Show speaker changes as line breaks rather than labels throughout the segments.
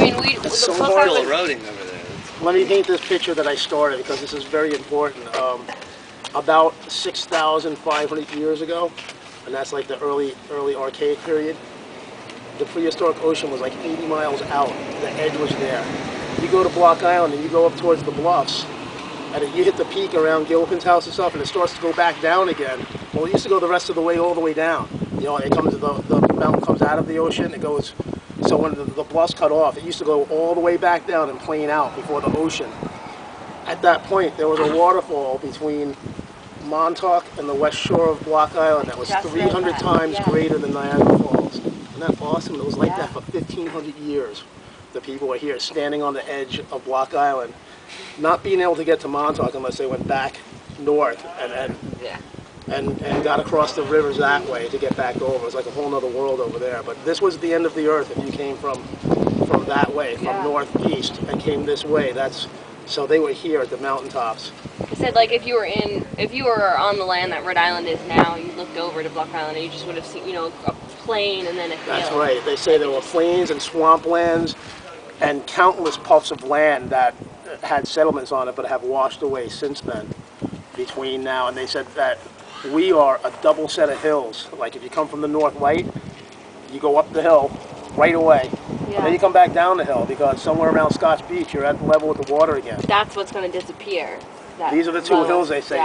mean,
it's so hard eroding over there.
Let me paint this picture that I started because this is very important. About 6,500 years ago, and that's like the early archaic period, the prehistoric ocean was like 80 miles out. The edge was there. You go to Block Island and you go up towards the bluffs, and you hit the peak around Gillikin's house and stuff, and it starts to go back down again. Well, it used to go the rest of the way, all the way down. You know, it comes, the mountain comes out of the ocean, it goes, so when the bluffs cut off, it used to go all the way back down and plane out before the ocean. At that point, there was a waterfall between Montauk and the west shore of Block Island that was 300 times greater than Niagara Falls. Isn't that awesome? It was like that for 1,500 years. The people were here standing on the edge of Block Island, not being able to get to Montauk unless they went back north and got across the rivers that way to get back over. It was like a whole other world over there. But this was the end of the earth if you came from that way, from northeast, and came this way. So they were here at the mountaintops.
He said, like, if you were on the land that Rhode Island is now, you looked over to Block Island and you just would have seen, you know, a plain and then a hill.
That's right. They say there were plains and swamplands and countless puffs of land that had settlements on it but have washed away since then between now. And they said that we are a double set of hills. Like if you come from the north right, you go up the hill right away. And then you come back down the hill because somewhere around Scotch Beach you're at the level with the water again.
That's what's going to disappear.
These are the two hills they say.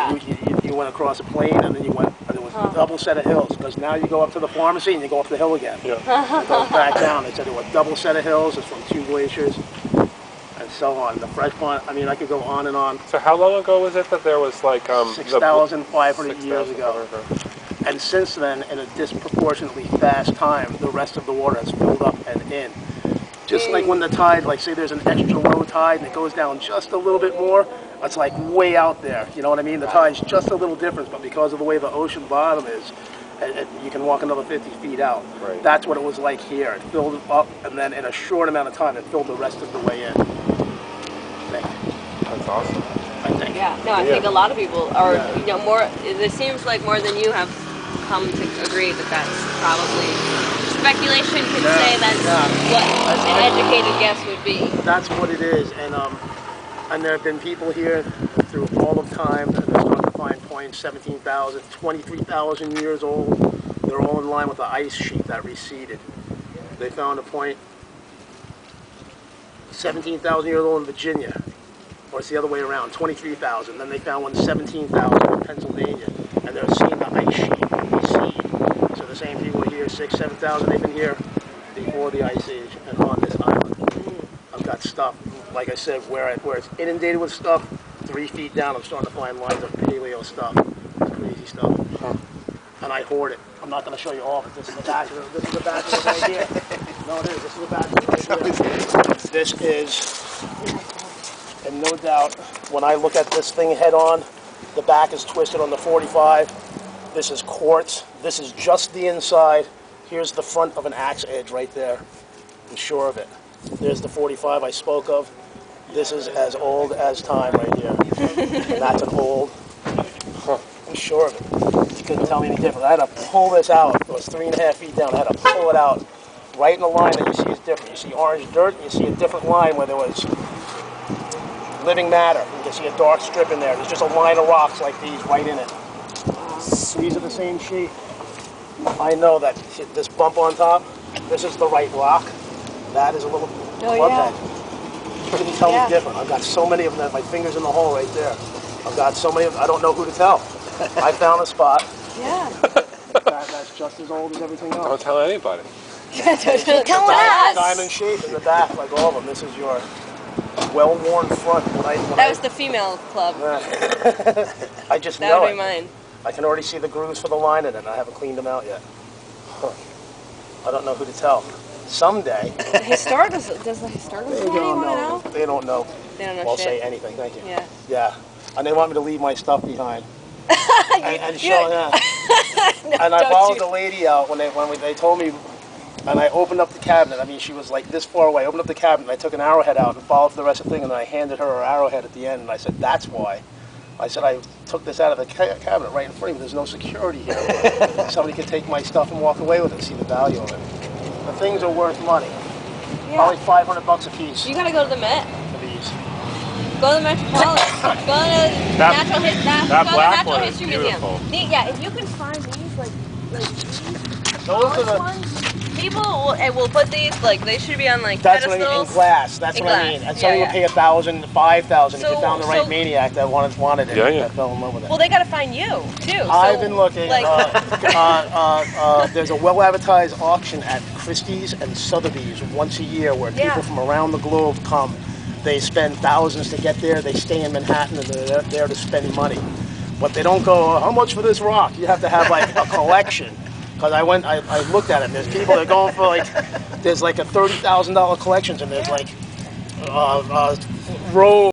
You went across a plain and then you went, there was a double set of hills because now you go up to the pharmacy and you go up the hill again. It goes back down. They said there were a double set of hills. It's from two glaciers and so on. The fresh pond, I mean I could go on and on.
So how long ago was it that there was like
6,500 years ago. And since then, in a disproportionately fast time, the rest of the water has filled up and in. Just like when the tide, like say there's an extra low tide and it goes down just a little bit more, it's like way out there. You know what I mean? The tide's just a little different, but because of the way the ocean bottom is, you can walk another 50 feet out.
Right.
That's what it was like here. It filled up, and then in a short amount of time, it filled the rest of the way in.
That's awesome.
I think.
Yeah. No, I think a lot of people are, you know, more. It seems like more than you have come to agree that that's probably speculation. Could say that's what an educated guess would be. That's
what it is, and there have been people here through all of time, and they're starting to find points 17,000, 23,000 years old. They're all in line with the ice sheet that receded. They found a point 17,000 years old in Virginia, or it's the other way around, 23,000. Then they found one 17,000 in Pennsylvania, and they're seeing the ice sheet recede. So the same people are here, 6,000, 7,000, they've been here before the ice age and on this island. I've got stuff, like I said, where it's inundated with stuff, 3 feet down, I'm starting to find lines of paleo stuff. It's crazy stuff. And I hoard it. I'm not going to show you all, but this is the back of it. This is the back of it right here. No, it is. This is the back of it right here. This is, and no doubt, when I look at this thing head on, the back is twisted on the 45. This is quartz. This is just the inside. Here's the front of an axe edge right there. I'm sure of it. There's the 45 I spoke of. This is as old as time right here. And that's an old. I'm sure of it. You couldn't tell me any different. I had to pull this out. It was 3.5 feet down. I had to pull it out. Right in the line that you see is different. You see orange dirt, and you see a different line where there was living matter. You can see a dark strip in there. There's just a line of rocks like these right in it. These are the same shape. I know that this bump on top, this is the right rock. That is a little club head. You couldn't tell me different. I've got so many of them. My fingers in the hole right there. I've got so many of them. I don't know who to tell. I found a spot.
Yeah.
That's just as old as everything else.
Don't tell anybody.
Tell us.
Diamond shape in the back, like all of them. This is your well-worn front.
That was the female club.
I just know
that would be mine.
I can already see the grooves for the line in it, and I haven't cleaned them out yet. I don't know who to tell. Someday.
Does the historical society want to know?
They don't know.
They don't know
I'll
shit.
say anything. Thank you.
Yeah.
Yeah. And they want me to leave my stuff behind. and show that.
No,
and I followed the lady out when they told me, and I opened up the cabinet. I mean, she was like this far away. I opened up the cabinet, and I took an arrowhead out and followed for the rest of the thing, and then I handed her arrowhead at the end, and I said, that's why. I said, I took this out of the cabinet right in front of me. There's no security here. Somebody could take my stuff and walk away with it and see the value of it. The things are worth money. Probably $500 a piece
You gotta go to the Met.
for these.
Go to the Metropolitan. Go to
That black
Natural
one is
History
beautiful.
Museum. Yeah, if you can find these, like these
Those are the.
ones, people will put these, like, they should be on, like,
That's what I mean, in
pedestals.
glass. That's
In
what I
glass.
mean. And
Yeah,
somebody would pay $1,000, $5,000 if you
So-
found the right
so-
maniac that wanted it.
Yeah, yeah.
That fell in love with it.
Well, they gotta find you, too.
I've
So,
been looking.
Like,
There's a well-advertised auction at Christie's and Sotheby's once a year where
Yeah.
people from around the globe come. They spend thousands to get there. They stay in Manhattan and they're there to spend money. But they don't go, how much for this rock? You have to have like a collection. Because I looked at it. There's people that are going for like, there's like a $30,000 collections and there's like row